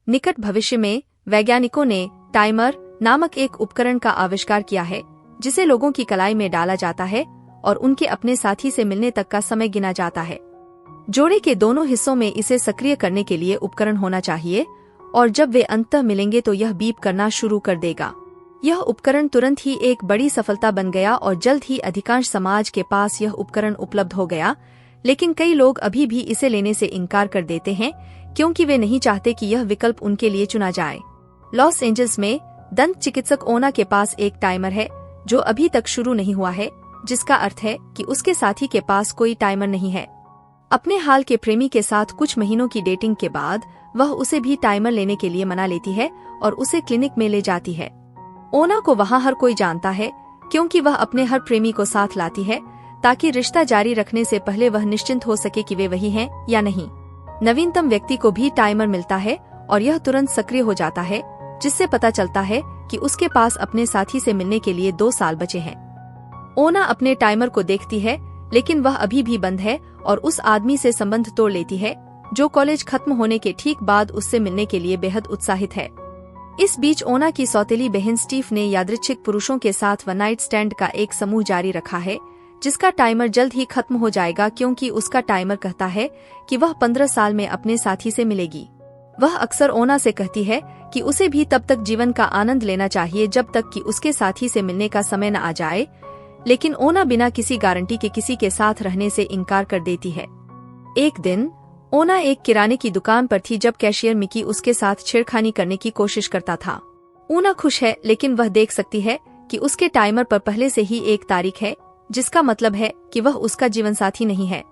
निकट भविष्य में वैज्ञानिकों ने टाइमर नामक एक उपकरण का आविष्कार किया है, जिसे लोगों की कलाई में डाला जाता है और उनके अपने साथी से मिलने तक का समय गिना जाता है। जोड़े के दोनों हिस्सों में इसे सक्रिय करने के लिए उपकरण होना चाहिए और जब वे अंततः मिलेंगे तो यह बीप करना शुरू कर देगा। यह उपकरण तुरंत ही एक बड़ी सफलता बन गया और जल्द ही अधिकांश समाज के पास यह उपकरण उपलब्ध हो गया, लेकिन कई लोग अभी भी इसे लेने से इनकार कर देते हैं क्योंकि वे नहीं चाहते कि यह विकल्प उनके लिए चुना जाए। लॉस एंजल्स में दंत चिकित्सक ओना के पास एक टाइमर है जो अभी तक शुरू नहीं हुआ है, जिसका अर्थ है कि उसके साथी के पास कोई टाइमर नहीं है। अपने हाल के प्रेमी के साथ कुछ महीनों की डेटिंग के बाद वह उसे भी टाइमर लेने के लिए मना लेती है और उसे क्लिनिक में ले जाती है। ओना को वहाँ हर कोई जानता है क्योंकि वह अपने हर प्रेमी को साथ लाती है ताकि रिश्ता जारी रखने से पहले वह निश्चिंत हो सके कि वे वही हैं या नहीं। नवीनतम व्यक्ति को भी टाइमर मिलता है और यह तुरंत सक्रिय हो जाता है, जिससे पता चलता है कि उसके पास अपने साथी से मिलने के लिए 2 साल बचे हैं। ओना अपने टाइमर को देखती है, लेकिन वह अभी भी बंद है और उस आदमी से संबंध तोड़ लेती है जो कॉलेज खत्म होने के ठीक बाद उससे मिलने के लिए बेहद उत्साहित है। इस बीच ओना की सौतेली बहन स्टीव ने यादृच्छिक पुरुषों के साथ वन नाइट स्टैंड का एक समूह जारी रखा है, जिसका टाइमर जल्द ही खत्म हो जाएगा क्योंकि उसका टाइमर कहता है कि वह 15 साल में अपने साथी से मिलेगी। वह अक्सर ओना से कहती है कि उसे भी तब तक जीवन का आनंद लेना चाहिए जब तक कि उसके साथी से मिलने का समय न आ जाए, लेकिन ओना बिना किसी गारंटी के किसी के साथ रहने से इनकार कर देती है। एक दिन ओना एक किराने की दुकान पर थी जब कैशियर मिकी उसके साथ छेड़खानी करने की कोशिश करता था। ओना खुश है, लेकिन वह देख सकती है कि उसके टाइमर पर पहले से ही एक तारीख है, जिसका मतलब है कि वह उसका जीवनसाथी नहीं है।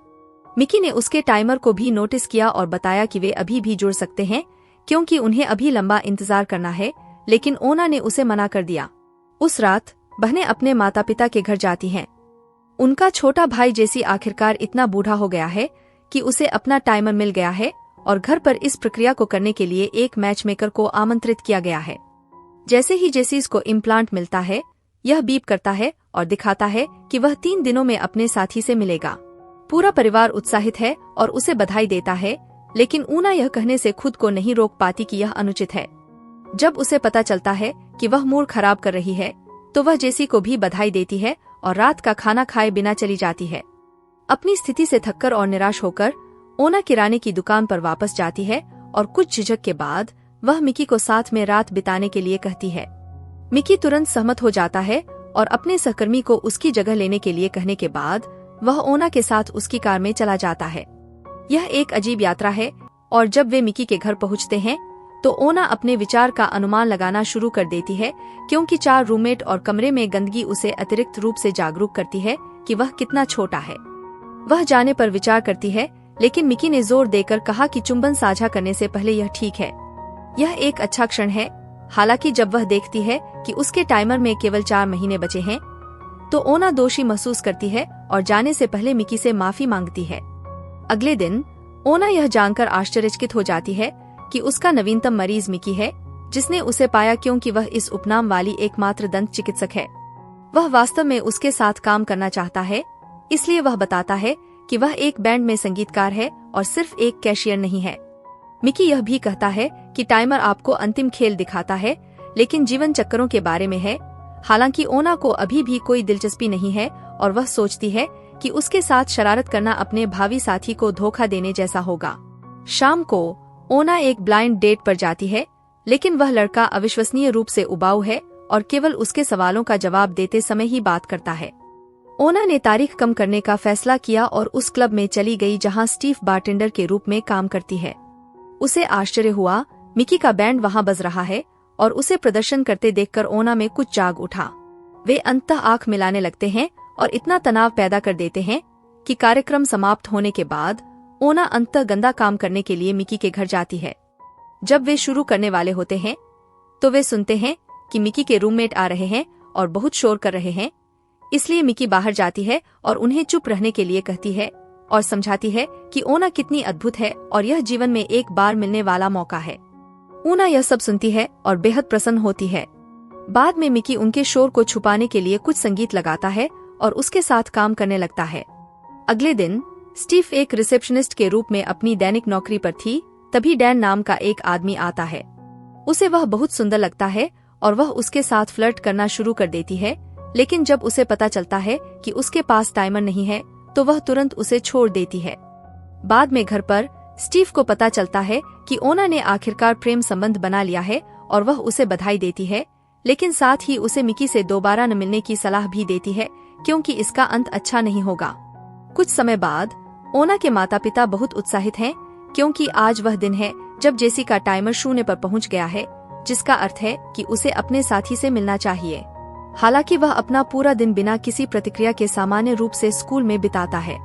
मिकी ने उसके टाइमर को भी नोटिस किया और बताया कि वे अभी भी जुड़ सकते हैं क्योंकि उन्हें अभी लंबा इंतजार करना है, लेकिन ओना ने उसे मना कर दिया। उस रात बहनें अपने माता पिता के घर जाती हैं। उनका छोटा भाई जेसी आखिरकार इतना बूढ़ा हो गया है कि उसे अपना टाइमर मिल गया है और घर पर इस प्रक्रिया को करने के लिए एक मैचमेकर को आमंत्रित किया गया है। जैसे ही जेसी को इम्प्लांट मिलता है, यह बीप करता है और दिखाता है कि वह 3 दिनों में अपने साथी से मिलेगा। पूरा परिवार उत्साहित है और उसे बधाई देता है, लेकिन ऊना यह कहने से खुद को नहीं रोक पाती कि यह अनुचित है। जब उसे पता चलता है कि वह मूड खराब कर रही है, तो वह जेसी को भी बधाई देती है और रात का खाना खाए बिना चली जाती है। अपनी स्थिति से थककर और निराश होकर ओना किराने की दुकान पर वापस जाती है और कुछ झिझक के बाद वह मिकी को साथ में रात बिताने के लिए कहती है। मिकी तुरंत सहमत हो जाता है और अपने सहकर्मी को उसकी जगह लेने के लिए कहने के बाद वह ओना के साथ उसकी कार में चला जाता है। यह एक अजीब यात्रा है और जब वे मिकी के घर पहुंचते हैं तो ओना अपने विचार का अनुमान लगाना शुरू कर देती है क्योंकि 4 रूममेट और कमरे में गंदगी उसे अतिरिक्त रूप से जागरूक करती है कि वह कितना छोटा है। वह जाने पर विचार करती है, लेकिन मिकी ने जोर देकर कहा कि चुंबन साझा करने से पहले यह ठीक है। यह एक अच्छा क्षण है। हालांकि जब वह देखती है कि उसके टाइमर में केवल 4 महीने बचे हैं, तो ओना दोषी महसूस करती है और जाने से पहले मिकी से माफी मांगती है। अगले दिन ओना यह जानकर आश्चर्यचकित हो जाती है कि उसका नवीनतम मरीज मिकी है, जिसने उसे पाया क्योंकि वह इस उपनाम वाली एकमात्र दंत चिकित्सक है। वह वास्तव में उसके साथ काम करना चाहता है, इसलिए वह बताता है कि वह एक बैंड में संगीतकार है और सिर्फ एक कैशियर नहीं है। मिकी यह भी कहता है कि टाइमर आपको अंतिम खेल दिखाता है, लेकिन जीवन चक्करों के बारे में है। हालांकि ओना को अभी भी कोई दिलचस्पी नहीं है और वह सोचती है कि उसके साथ शरारत करना अपने भावी साथी को धोखा देने जैसा होगा। शाम को ओना एक ब्लाइंड डेट पर जाती है, लेकिन वह लड़का अविश्वसनीय रूप से उबाऊ है और केवल उसके सवालों का जवाब देते समय ही बात करता है। ओना ने तारीख कम करने का फैसला किया और उस क्लब में चली गई जहां स्टीव बारटेंडर के रूप में काम करती है। उसे आश्चर्य हुआ, मिकी का बैंड वहां बज रहा है और उसे प्रदर्शन करते देखकर ओना में कुछ जाग उठा। वे अंततः आंख मिलाने लगते हैं और इतना तनाव पैदा कर देते हैं कि कार्यक्रम समाप्त होने के बाद ओना अंततः गंदा काम करने के लिए मिकी के घर जाती है। जब वे शुरू करने वाले होते हैं तो वे सुनते हैं कि मिकी के रूममेट आ रहे हैं और बहुत शोर कर रहे हैं। इसलिए मिकी बाहर जाती है और उन्हें चुप रहने के लिए कहती है और समझाती है कि ओना कितनी अद्भुत है और यह जीवन में एक बार मिलने वाला मौका है। ओना यह सब सुनती है और बेहद प्रसन्न होती है। बाद में मिकी उनके शोर को छुपाने के लिए कुछ संगीत लगाता है और उसके साथ काम करने लगता है। अगले दिन स्टीव एक रिसेप्शनिस्ट के रूप में अपनी दैनिक नौकरी पर थी तभी डैन नाम का एक आदमी आता है। उसे वह बहुत सुंदर लगता है और वह उसके साथ फ्लर्ट करना शुरू कर देती है, लेकिन जब उसे पता चलता है कि उसके पास टाइमर नहीं है तो वह तुरंत उसे छोड़ देती है। बाद में घर पर स्टीव को पता चलता है कि ओना ने आखिरकार प्रेम संबंध बना लिया है और वह उसे बधाई देती है, लेकिन साथ ही उसे मिकी से दोबारा न मिलने की सलाह भी देती है क्योंकि इसका अंत अच्छा नहीं होगा। कुछ समय बाद ओना के माता पिता बहुत उत्साहित हैं क्योंकि आज वह दिन है जब जेसी का टाइमर 0 पर पहुंच गया है, जिसका अर्थ है कि उसे अपने साथी से मिलना चाहिए। हालांकि वह अपना पूरा दिन बिना किसी प्रतिक्रिया के सामान्य रूप से स्कूल में बिताता है।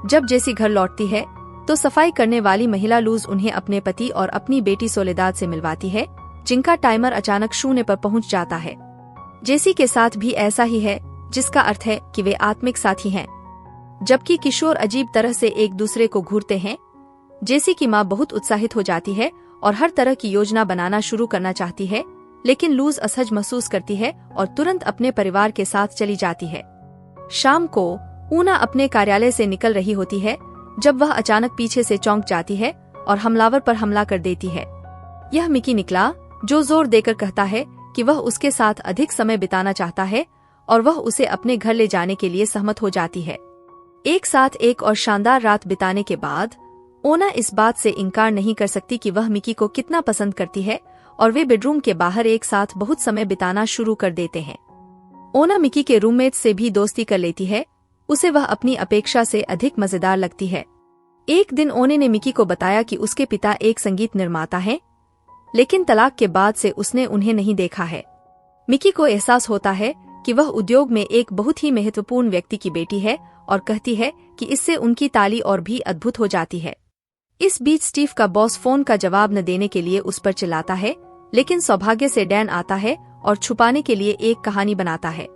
जब जेसी घर लौटती है तो सफाई करने वाली महिला लूज उन्हें अपने पति और अपनी बेटी सोलेदाद से मिलवाती है, जिनका टाइमर अचानक 0 पर पहुंच जाता है। जेसी के साथ भी ऐसा ही है, जिसका अर्थ है कि वे आत्मिक साथी हैं। जबकि किशोर अजीब तरह से एक दूसरे को घूरते हैं। जेसी की मां बहुत उत्साहित हो जाती है और हर तरह की योजना बनाना शुरू करना चाहती है, लेकिन लूज असहज महसूस करती है और तुरंत अपने परिवार के साथ चली जाती है। शाम को ऊना अपने कार्यालय से निकल रही होती है जब वह अचानक पीछे से चौंक जाती है और हमलावर पर हमला कर देती है। यह मिकी निकला, जो जोर देकर कहता है कि वह उसके साथ अधिक समय बिताना चाहता है और वह उसे अपने घर ले जाने के लिए सहमत हो जाती है। एक साथ एक और शानदार रात बिताने के बाद ओना इस बात से इनकार नहीं कर सकती कि वह मिकी को कितना पसंद करती है और वे बेडरूम के बाहर एक साथ बहुत समय बिताना शुरू कर देते हैं। ओना मिकी के रूममेट से भी दोस्ती कर लेती है, उसे वह अपनी अपेक्षा से अधिक मजेदार लगती है। एक दिन ओने ने मिकी को बताया कि उसके पिता एक संगीत निर्माता हैं, लेकिन तलाक के बाद से उसने उन्हें नहीं देखा है। मिकी को एहसास होता है कि वह उद्योग में एक बहुत ही महत्वपूर्ण व्यक्ति की बेटी है और कहती है कि इससे उनकी ताली और भी अद्भुत हो जाती है। इस बीच स्टीव का बॉस फोन का जवाब न देने के लिए उस पर चिल्लाता है, लेकिन सौभाग्य से डैन आता है और छुपाने के लिए एक कहानी बनाता है।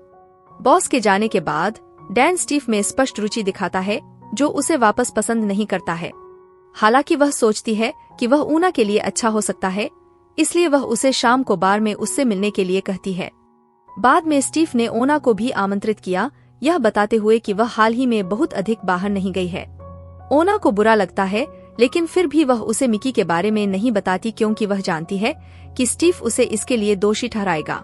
बॉस के जाने के बाद डैन स्टीव में स्पष्ट रुचि दिखाता है, जो उसे वापस पसंद नहीं करता है। हालांकि वह सोचती है कि वह ऊना के लिए अच्छा हो सकता है, इसलिए वह उसे शाम को बार में उससे मिलने के लिए कहती है। बाद में स्टीव ने ओना को भी आमंत्रित किया, यह बताते हुए कि वह हाल ही में बहुत अधिक बाहर नहीं गई है। ओना को बुरा लगता है, लेकिन फिर भी वह उसे मिकी के बारे में नहीं बताती क्योंकि वह जानती है कि स्टीव उसे इसके लिए दोषी ठहराएगा।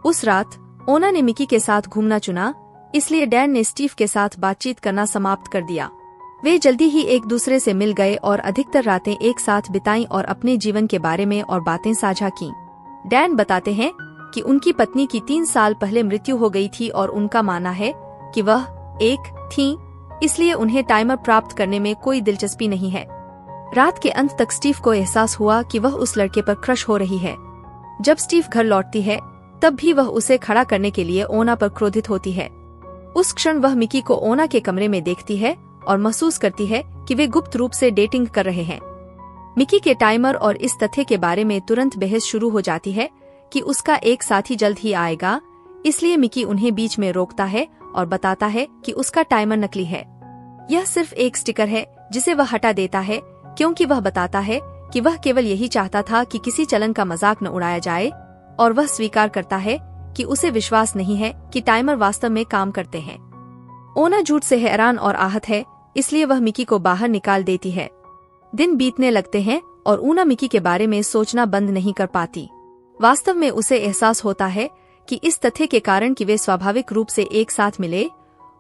उस रात ओना ने मिकी के साथ घूमना चुना, इसलिए डैन ने स्टीव के साथ बातचीत करना समाप्त कर दिया। वे जल्दी ही एक दूसरे से मिल गए और अधिकतर रातें एक साथ बिताईं और अपने जीवन के बारे में और बातें साझा कीं। डैन बताते हैं कि उनकी पत्नी की 3 साल पहले मृत्यु हो गई थी और उनका मानना है कि वह एक थी, इसलिए उन्हें टाइमर प्राप्त करने में कोई दिलचस्पी नहीं है। रात के अंत तक स्टीव को एहसास हुआ कि वह उस लड़के पर क्रश हो रही है। जब स्टीव घर लौटती है तब भी वह उसे खड़ा करने के लिए ओना पर क्रोधित होती है। उस क्षण वह मिकी को ओना के कमरे में देखती है और महसूस करती है कि वे गुप्त रूप से डेटिंग कर रहे हैं। मिकी के टाइमर और इस तथ्य के बारे में तुरंत बहस शुरू हो जाती है कि उसका एक साथी जल्द ही आएगा, इसलिए मिकी उन्हें बीच में रोकता है और बताता है कि उसका टाइमर नकली है। यह सिर्फ एक स्टिकर है जिसे वह हटा देता है, क्योंकि वह बताता है कि वह केवल यही चाहता था कि किसी चलन का मजाक न उड़ाया जाए, और वह स्वीकार करता है कि उसे विश्वास नहीं है कि टाइमर वास्तव में काम करते हैं। ओना झूठ से हैरान और आहत है, इसलिए वह मिकी को बाहर निकाल देती है। दिन बीतने लगते हैं और ऊना मिकी के बारे में सोचना बंद नहीं कर पाती। वास्तव में उसे एहसास होता है कि इस तथ्य के कारण कि वे स्वाभाविक रूप से एक साथ मिले,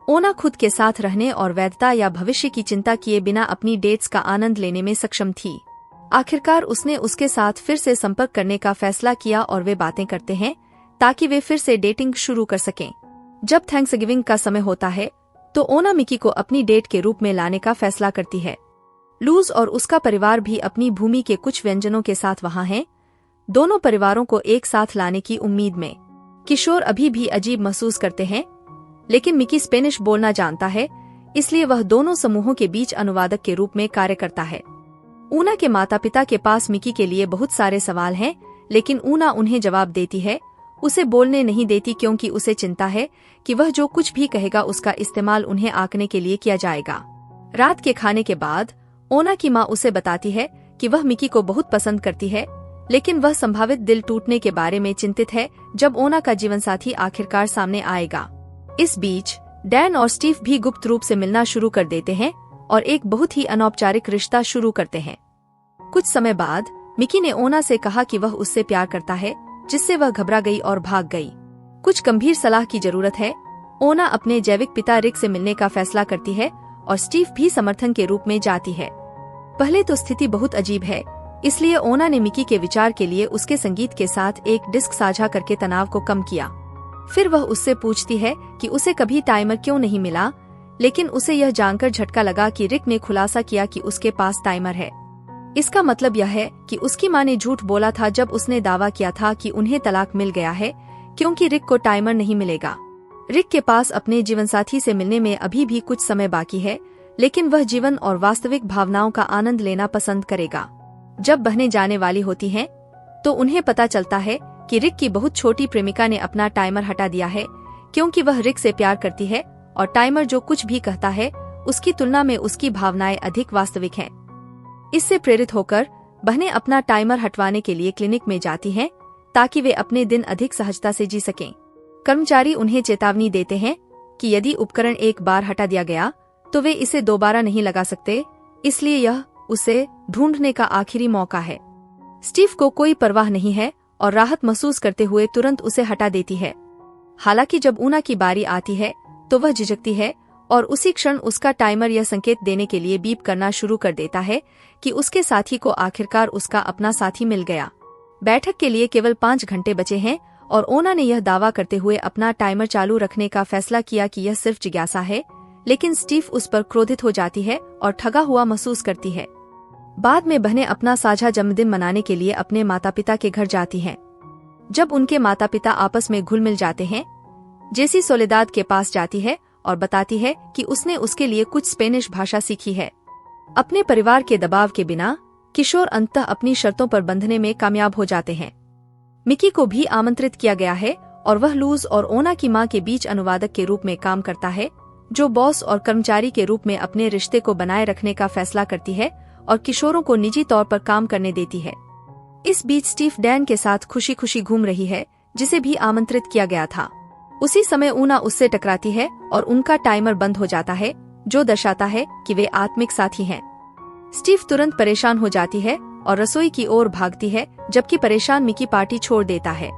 ओना खुद के साथ रहने और वैधता या भविष्य की चिंता किए बिना अपनी डेट्स का आनंद लेने में सक्षम थी। आखिरकार उसने उसके साथ फिर से संपर्क करने का फैसला किया और वे बातें करते हैं ताकि वे फिर से डेटिंग शुरू कर सकें। जब थैंक्सगिविंग का समय होता है तो ओना मिकी को अपनी डेट के रूप में लाने का फैसला करती है। लूज और उसका परिवार भी अपनी भूमि के कुछ व्यंजनों के साथ वहां हैं, दोनों परिवारों को एक साथ लाने की उम्मीद में। किशोर अभी भी अजीब महसूस करते हैं, लेकिन मिकी स्पेनिश बोलना जानता है, इसलिए वह दोनों समूहों के बीच अनुवादक के रूप में कार्य करता है। ऊना के माता पिता के पास मिकी के लिए बहुत सारे सवाल हैं, लेकिन ऊना उन्हें जवाब देती है, उसे बोलने नहीं देती क्योंकि उसे चिंता है कि वह जो कुछ भी कहेगा उसका इस्तेमाल उन्हें आंकने के लिए किया जाएगा। रात के खाने के बाद ओना की माँ उसे बताती है कि वह मिकी को बहुत पसंद करती है, लेकिन वह संभावित दिल टूटने के बारे में चिंतित है जब ओना का जीवनसाथी आखिरकार सामने आएगा। इस बीच डैन और स्टीव भी गुप्त रूप से मिलना शुरू कर देते हैं और एक बहुत ही अनौपचारिक रिश्ता शुरू करते हैं। कुछ समय बाद मिकी ने ओना से कहा कि वह उससे प्यार करता है, जिससे वह घबरा गई और भाग गई। कुछ गंभीर सलाह की जरूरत है। ओना अपने जैविक पिता रिक से मिलने का फैसला करती है और स्टीव भी समर्थन के रूप में जाती है। पहले तो स्थिति बहुत अजीब है, इसलिए ओना ने मिकी के विचार के लिए उसके संगीत के साथ एक डिस्क साझा करके तनाव को कम किया। फिर वह उससे पूछती है कि उसे कभी टाइमर क्यों नहीं मिला, लेकिन उसे यह जानकर झटका लगा कि रिक ने खुलासा किया कि उसके पास टाइमर है। इसका मतलब यह है कि उसकी माँ ने झूठ बोला था जब उसने दावा किया था कि उन्हें तलाक मिल गया है, क्योंकि रिक को टाइमर नहीं मिलेगा। रिक के पास अपने जीवनसाथी से मिलने में अभी भी कुछ समय बाकी है, लेकिन वह जीवन और वास्तविक भावनाओं का आनंद लेना पसंद करेगा। जब बहनें जाने वाली होती हैं, तो उन्हें पता चलता है कि रिक की बहुत छोटी प्रेमिका ने अपना टाइमर हटा दिया है, क्योंकि वह रिक से प्यार करती है और टाइमर जो कुछ भी कहता है उसकी तुलना में उसकी भावनाएं अधिक वास्तविक हैं। इससे प्रेरित होकर बहनें अपना टाइमर हटवाने के लिए क्लिनिक में जाती हैं, ताकि वे अपने दिन अधिक सहजता से जी सकें। कर्मचारी उन्हें चेतावनी देते हैं कि यदि उपकरण एक बार हटा दिया गया तो वे इसे दोबारा नहीं लगा सकते, इसलिए यह उसे ढूंढने का आखिरी मौका है। स्टीव को कोई परवाह नहीं है और राहत महसूस करते हुए तुरंत उसे हटा देती है। हालांकि जब ऊना की बारी आती है तो वह झिझकती है और उसी क्षण उसका टाइमर यह संकेत देने के लिए बीप करना शुरू कर देता है कि उसके साथी को आखिरकार उसका अपना साथी मिल गया। बैठक के लिए केवल 5 घंटे बचे हैं और ओना ने यह दावा करते हुए अपना टाइमर चालू रखने का फैसला किया कि यह सिर्फ जिज्ञासा है, लेकिन स्टीव उस पर क्रोधित हो जाती है और ठगा हुआ महसूस करती है। बाद में बहनें अपना साझा जन्मदिन मनाने के लिए अपने माता पिता के घर जाती हैं। जब उनके माता पिता आपस में घुल मिल जाते हैं, जेसी सोलेदाद के पास जाती है और बताती है कि उसने उसके लिए कुछ स्पेनिश भाषा सीखी है। अपने परिवार के दबाव के बिना किशोर अंततः अपनी शर्तों पर बंधने में कामयाब हो जाते हैं। मिकी को भी आमंत्रित किया गया है और वह लूज और ओना की मां के बीच अनुवादक के रूप में काम करता है, जो बॉस और कर्मचारी के रूप में अपने रिश्ते को बनाए रखने का फैसला करती है और किशोरों को निजी तौर पर काम करने देती है। इस बीच स्टीव डैन के साथ खुशी खुशी घूम रही है, जिसे भी आमंत्रित किया गया था। उसी समय ऊना उससे टकराती है और उनका टाइमर बंद हो जाता है, जो दर्शाता है कि वे आत्मिक साथी हैं। स्टीव तुरंत परेशान हो जाती है और रसोई की ओर भागती है, जबकि परेशान मिकी पार्टी छोड़ देता है।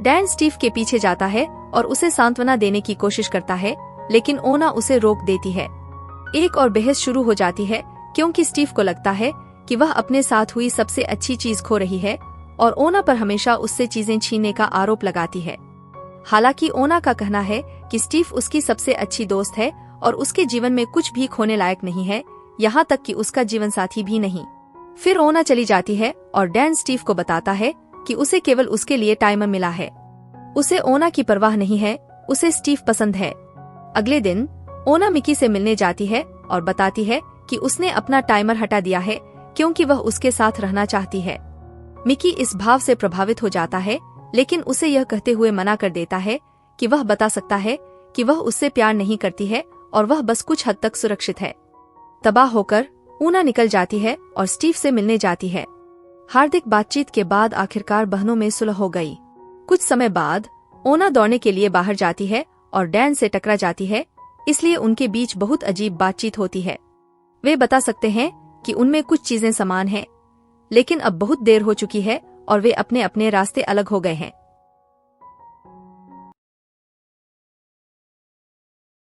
डैन स्टीव के पीछे जाता है और उसे सांत्वना देने की कोशिश करता है, लेकिन ओना उसे रोक देती है। एक और बहस शुरू हो जाती है, क्योंकि स्टीव को लगता है कि वह अपने साथ हुई सबसे अच्छी चीज खो रही है और ओना पर हमेशा उससे चीजें छीनने का आरोप लगाती है। हालांकि ओना का कहना है कि स्टीव उसकी सबसे अच्छी दोस्त है और उसके जीवन में कुछ भी खोने लायक नहीं है, यहाँ तक कि उसका जीवन साथी भी नहीं। फिर ओना चली जाती है और डैन स्टीव को बताता है कि उसे केवल उसके लिए टाइमर मिला है। उसे ओना की परवाह नहीं है, उसे स्टीव पसंद है। अगले दिन ओना मिकी से मिलने जाती है और बताती है कि उसने अपना टाइमर हटा दिया है, क्योंकि वह उसके साथ रहना चाहती है। मिकी इस भाव से प्रभावित हो जाता है, लेकिन उसे यह कहते हुए मना कर देता है कि वह बता सकता है कि वह उससे प्यार नहीं करती है और वह बस कुछ हद तक सुरक्षित है। तबाह होकर ऊना निकल जाती है और स्टीव से मिलने जाती है। हार्दिक बातचीत के बाद आखिरकार बहनों में सुलह हो गई। कुछ समय बाद ओना दौड़ने के लिए बाहर जाती है और डैन से टकरा जाती है, इसलिए उनके बीच बहुत अजीब बातचीत होती है। वे बता सकते हैं कि उनमें कुछ चीजें समान हैं, लेकिन अब बहुत देर हो चुकी है और वे अपने अपने रास्ते अलग हो गए हैं।